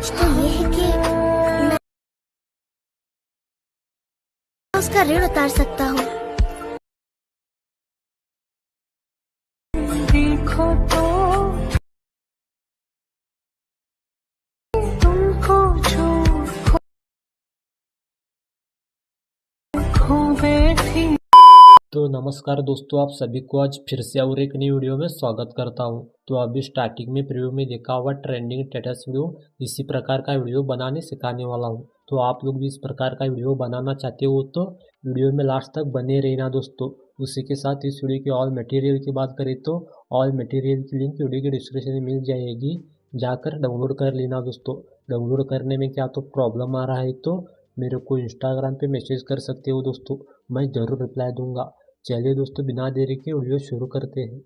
सच तो ये है कि मैं उसका ऋण उतार सकता हूँ। देखो तो तुमको जो खो बैठी। तो नमस्कार दोस्तों, आप सभी को आज फिर से और एक नई वीडियो में स्वागत करता हूं। तो अभी स्टार्टिंग में प्रीव्यू में देखा हुआ ट्रेंडिंग स्टेटस वीडियो इसी प्रकार का वीडियो बनाने सिखाने वाला हूं। तो आप लोग भी इस प्रकार का वीडियो बनाना चाहते हो तो वीडियो में लास्ट तक बने रहना दोस्तों। उसी के साथ इस वीडियो की ऑल मटेरियल की बात करें तो ऑल मटेरियल की लिंक वीडियो के डिस्क्रिप्शन में मिल जाएगी, जाकर डाउनलोड कर लेना दोस्तों। डाउनलोड करने में क्या तो प्रॉब्लम आ रहा है तो मेरे को इंस्टाग्राम पे मैसेज कर सकते हो दोस्तों, मैं ज़रूर रिप्लाई दूंगा। चलिए दोस्तों, बिना देरी के वीडियो शुरू करते हैं।